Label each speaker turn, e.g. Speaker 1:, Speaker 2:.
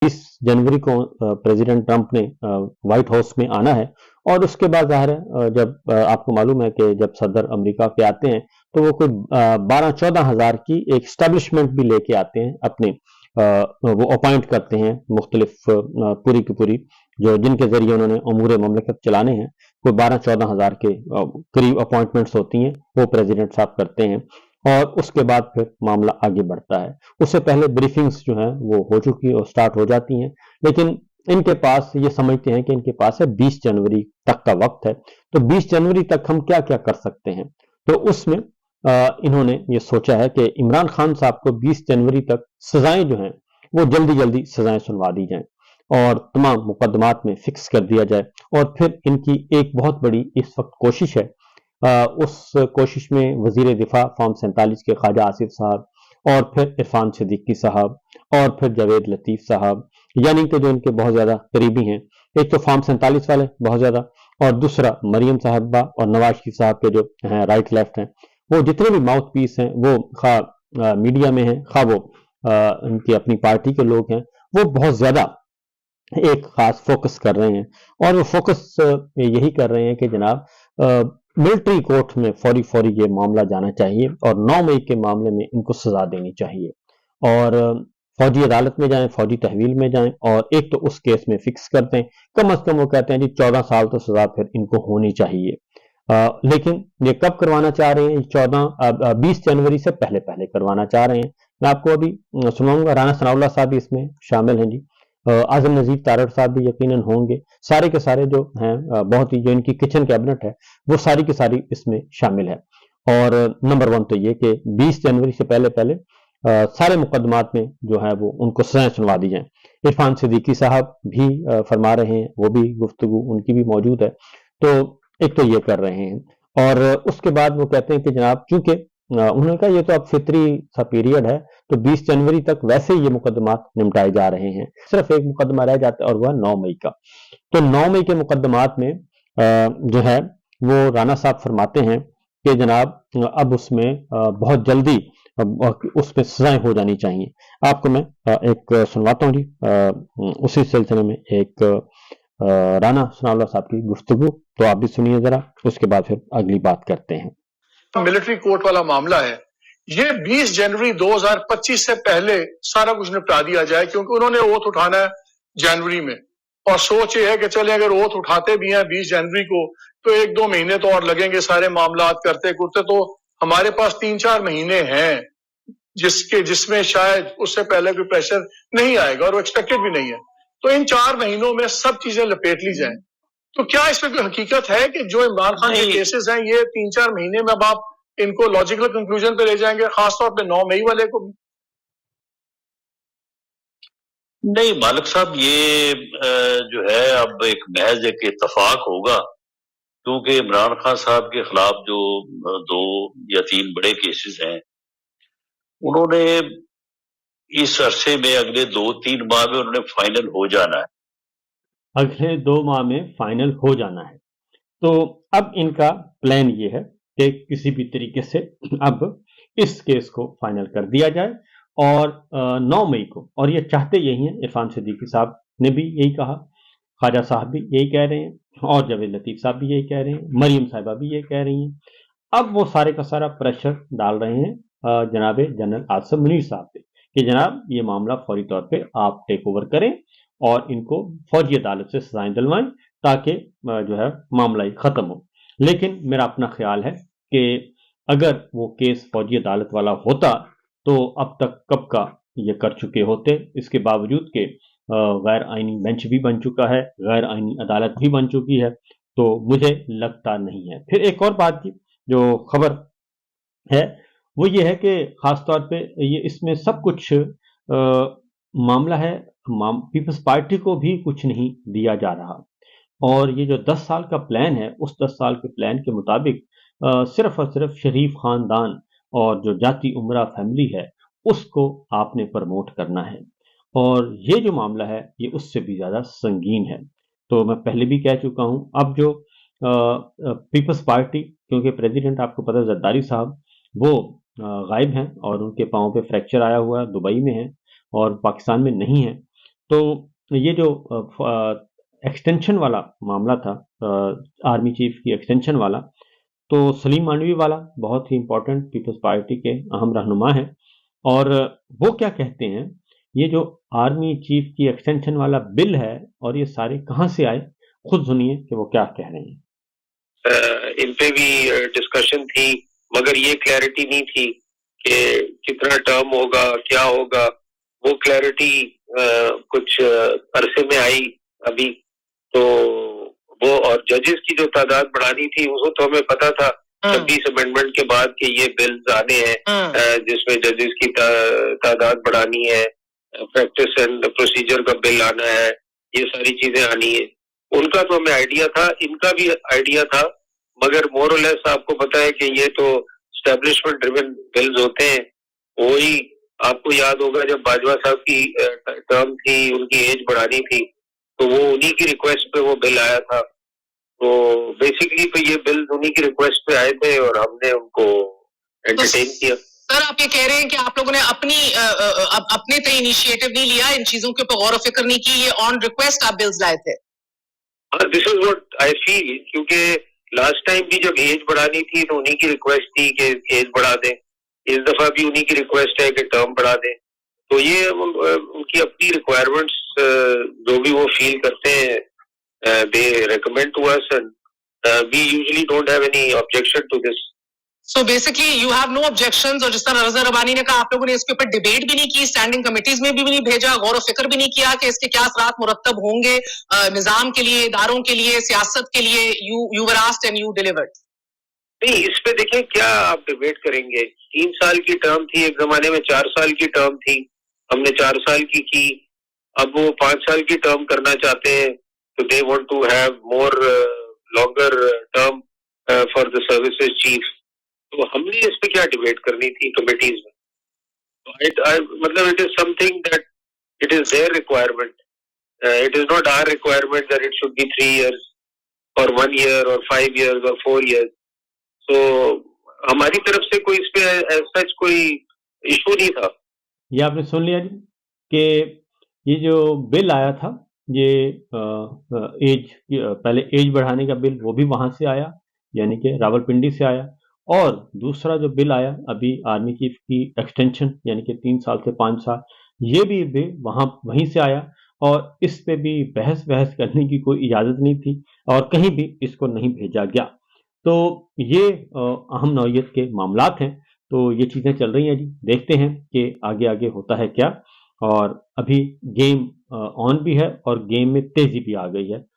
Speaker 1: 20 जनवरी को president Trump ने white house में आना है, और उसके बाद ज़ाहिर है जब आपको मालूम है कि जब सदर अमेरिका के आते हैं तो वो कोई 12-14 हज़ार की एक स्टैब्लिशमेंट भी लेके आते हैं अपने, वो अपॉइंट करते हैं मुख्तलिफ पूरी की पूरी जो जिनके जरिए उन्होंने अमूर ममलकत चलाने हैं। कोई 12-14 हज़ार के करीब अपॉइंटमेंट्स होती हैं, वो प्रेसिडेंट साहब करते हैं, और उसके बाद फिर मामला आगे बढ़ता है। उससे पहले ब्रीफिंग्स जो हैं वो हो चुकी और स्टार्ट हो जाती हैं, लेकिन इनके पास ये समझते हैं कि इनके पास है 20 जनवरी तक का वक्त है, तो 20 जनवरी तक हम क्या क्या कर सकते हैं। तो उसमें इन्होंने ये सोचा है कि इमरान खान साहब को 20 जनवरी तक सजाएं जो हैं वो जल्दी जल्दी सजाएं सुनवा दी जाएं और तमाम मुकदमात में फिक्स कर दिया जाए। और फिर इनकी एक बहुत बड़ी इस वक्त कोशिश है, उस कोशिश में वजीर दिफा फॉर्म 47 के ख्वाजा आसिफ साहब, और फिर इरफान सिद्दीकी साहब, और फिर जावेद लतीफ़ साहब, यानी कि जो इनके बहुत ज़्यादा करीबी हैं। एक तो फॉर्म 47 वाले बहुत ज़्यादा, और दूसरा मरियम साहबा और नवाज शरीफ साहब के जो हैं राइट लेफ्ट हैं, वो जितने भी माउथ पीस हैं वो खा मीडिया में हैं, खा वो इनकी अपनी पार्टी के लोग हैं, वो बहुत ज़्यादा एक खास फोकस कर रहे हैं। और वो फोकस यही कर रहे हैं कि जनाब मिलिट्री कोर्ट में फौरी फौरी ये मामला जाना चाहिए, और 9 मई के मामले में इनको सजा देनी चाहिए, और फौजी अदालत में जाएं, फौजी तहवील में जाएं, और एक तो उस केस में फिक्स करते हैं। कम अज कम वो कहते हैं जी 14 साल तो सजा फिर इनको होनी चाहिए। लेकिन ये कब करवाना चाह रहे हैं? 20 जनवरी से पहले पहले करवाना चाह रहे हैं। मैं आपको अभी सुनाऊंगा। राना सनाउल्लाह साहब भी इसमें शामिल हैं जी, आजम नजीर तारड़ साहब भी यकीनन होंगे। सारे के सारे जो हैं बहुत ही जो इनकी किचन कैबिनेट है वो सारी की सारी इसमें शामिल है। और नंबर 1 तो ये कि 20 जनवरी से पहले पहले सारे मुकदमात में जो है वो उनको सजाएं सुनवा दी जाएं। इरफान सिद्दीकी साहब भी फरमा रहे हैं, वो भी गुफ्तगू उनकी भी मौजूद है। तो एक तो ये कर रहे हैं, और उसके बाद वो कहते हैं कि जनाब चूंकि उन्होंने कहा ये तो अब फितरी सा पीरियड है, तो 20 जनवरी तक वैसे ही ये मुकदमात निपटाए जा रहे हैं, सिर्फ एक मुकदमा रह जाता है और वह 9 मई का। तो 9 मई के मुकदमात में जो है वो राना साहब फरमाते हैं कि जनाब अब उसमें बहुत जल्दी उसमें सजाएं हो जानी चाहिए। आपको मैं एक सुनवाता हूँ जी, उसी सिलसिले में एक राना सनाउल्लाह साहब की गुफ्तगू, तो आप भी सुनिए जरा, उसके बाद फिर अगली बात करते हैं।
Speaker 2: मिलिट्री कोर्ट वाला मामला है, ये 20 जनवरी 2025 से पहले सारा कुछ निपटा दिया जाए, क्योंकि उन्होंने ओथ उठाना है जनवरी में, और सोच ये है कि चले अगर ओथ उठाते भी हैं 20 जनवरी को तो 1-2 महीने तो और लगेंगे सारे मामला करते करते, तो हमारे पास 3-4 महीने हैं जिसमें शायद उससे पहले कोई प्रेशर नहीं आएगा, और वो एक्सपेक्टेड भी नहीं है। तो इन 4 महीनों में सब चीजें लपेट ली जाएं। तो क्या इसमें कोई हकीकत है कि जो इमरान खान के केसेस हैं ये 3-4 महीने में अब आप इनको लॉजिकल कंक्लूजन पे ले जाएंगे, खासतौर पे 9 मई वाले को?
Speaker 3: नहीं मालिक साहब, ये जो है अब एक महज एक इत्तफाक होगा, क्योंकि इमरान खान साहब के खिलाफ जो 2 या 3 बड़े केसेस हैं, उन्होंने इस अरसे में अगले 2-3 माह में उन्होंने फाइनल हो जाना है,
Speaker 1: अगले 2 माह में फाइनल हो जाना है। तो अब इनका प्लान ये है कि किसी भी तरीके से अब इस केस को फाइनल कर दिया जाए, और 9 मई को, और ये चाहते यही हैं, इरफान सिद्दीकी साहब ने भी यही कहा, ख्वाजा साहब भी यही कह रहे हैं, और जावेद लतीफ़ साहब भी यही कह रहे हैं, मरियम साहिबा भी यही कह रही हैं। अब वो सारे का सारा प्रेशर डाल रहे हैं जनाब जनरल आसिम मुनीर साहब पे कि जनाब ये मामला फौरी तौर पे आप टेक ओवर करें और इनको फौजी अदालत से सजाएं दिलवाएं, ताकि जो है मामला ही खत्म हो। लेकिन मेरा अपना ख्याल है कि अगर वो केस फौजी अदालत वाला होता तो अब तक कब का ये कर चुके होते। इसके बावजूद के गैर आइनी बेंच भी बन चुका है, गैर आइनी अदालत भी बन चुकी है, तो मुझे लगता नहीं है। फिर एक और बात की जो खबर है वो ये है कि खासतौर पे ये इसमें सब कुछ मामला है, पीपल्स पार्टी को भी कुछ नहीं दिया जा रहा, और ये जो 10 साल का प्लान है उस 10 साल के प्लान के मुताबिक सिर्फ और सिर्फ शरीफ खानदान और जो जाती उमरा फैमिली है उसको आपने प्रमोट करना है, और ये जो मामला है ये उससे भी ज़्यादा संगीन है। तो मैं पहले भी कह चुका हूँ, अब जो पीपल्स पार्टी, क्योंकि प्रेसिडेंट आपको पता है जरदारी साहब वो गायब हैं और उनके पाँव पे फ्रैक्चर आया हुआ है, दुबई में है और पाकिस्तान में नहीं है, تو یہ جو ایکسٹینشن والا معاملہ تھا، آرمی چیف کی ایکسٹینشن والا، تو سلیم مانوی والا بہت ہی امپورٹنٹ پیپلز پارٹی کے اہم رہنما ہیں، اور وہ کیا کہتے ہیں، یہ جو آرمی چیف کی ایکسٹینشن والا بل ہے اور یہ سارے کہاں سے آئے، خود سنیے کہ وہ کیا کہہ رہے ہیں۔
Speaker 4: ان پہ بھی ڈسکشن تھی، مگر یہ کلیئرٹی نہیں تھی کہ کتنا ٹرم ہوگا، کیا ہوگا۔ وہ کلیئرٹی کچھ عرصے میں آئی ابھی تو وہ، اور ججز کی جو تعداد بڑھانی تھی وہ تو ہمیں پتا تھا 26 امینڈمنٹ کے بعد کہ یہ بلز آنے ہیں جس میں ججز کی تعداد بڑھانی ہے، پریکٹس اینڈ پروسیجر کا بل آنا ہے، یہ ساری چیزیں آنی ہیں۔ ان کا تو ہمیں آئیڈیا تھا، ان کا بھی آئیڈیا تھا، مگر مور اور لیس آپ کو پتا ہے کہ یہ تو اسٹیبلشمنٹ ڈریون بلز ہوتے ہیں۔ وہی آپ کو یاد ہوگا جب باجوہ صاحب کی ٹرم تھی، ان کی ایج بڑھانی تھی، تو وہ انہی کی ریکویسٹ پہ وہ بل آیا تھا۔ تو بیسیکلی تو یہ بل انہی کی ریکویسٹ پہ آئے تھے اور ہم نے ان کو انٹرٹین کیا۔
Speaker 5: سر آپ یہ کہہ رہے ہیں کہ آپ لوگوں نے اپنے تے انیشیٹو نہیں لیا، ان چیزوں کے اوپر غور و فکر نہیں کی، یہ آن ریکویسٹ آپ بلز لائے تھے؟
Speaker 4: دس از واٹ آئی فیل، کیونکہ لاسٹ ٹائم بھی جب ایج بڑھانی تھی تو انہی کی ریکویسٹ تھی کہ ایج بڑھا دیں، اس دفعہ بھی انہی کی ریکویسٹ ہے کہ ٹرم بڑھا دیں۔ تو یہ ان کی اپنی ریکوائرمنٹس جو بھی وہ فیل کرتے ہیں، they recommend to us and we usually don't have any objection to this.
Speaker 5: So basically you have no objections، اور جس طرح رضا ربانی نے کہا آپ لوگوں نے اس کے اوپر ڈیبیٹ بھی نہیں کی، اسٹینڈنگ کمیٹیز میں بھی نہیں بھیجا، غور و فکر بھی نہیں کیا کہ اس کے کیا اثرات مرتب ہوں گے نظام کے لیے، اداروں کے لیے، سیاست کے لیے۔ you were asked and you delivered۔
Speaker 4: نہیں، اس پہ دیکھیں کیا آپ ڈیبیٹ کریں گے۔ 3 سال کی ٹرم تھی، ایک زمانے میں 4 سال کی ٹرم تھی، ہم نے 4 سال کی، اب وہ 5 سال کی ٹرم کرنا چاہتے ہیں، تو they want to have more longer term for the services chief۔ تو ہم نے اس پہ کیا ڈیبیٹ کرنی تھی کمیٹیز میں؟ مطلب it is something that it is their requirement. It is not our requirement that it should be 3 years or 1 year or 5 years or 4 years. So ہماری طرف سے کوئی اس پہ سچ کوئی ایشو نہیں تھا۔
Speaker 1: یہ آپ نے سن لیا جی کہ یہ جو بل آیا تھا، یہ پہلے ایج بڑھانے کا بل، وہ بھی وہاں سے آیا، یعنی کہ راول پنڈی سے آیا، اور دوسرا جو بل آیا ابھی آرمی چیف کی ایکسٹینشن، یعنی کہ 3 سال سے 5 سال، یہ بھی وہیں سے آیا، اور اس پہ بھی بحث کرنے کی کوئی اجازت نہیں تھی اور کہیں بھی اس کو نہیں بھیجا گیا۔ تو یہ اہم نوعیت کے معاملات ہیں، تو یہ چیزیں چل رہی ہیں جی، دیکھتے ہیں کہ آگے ہوتا ہے کیا، اور ابھی گیم آن بھی ہے اور گیم میں تیزی بھی آ گئی ہے۔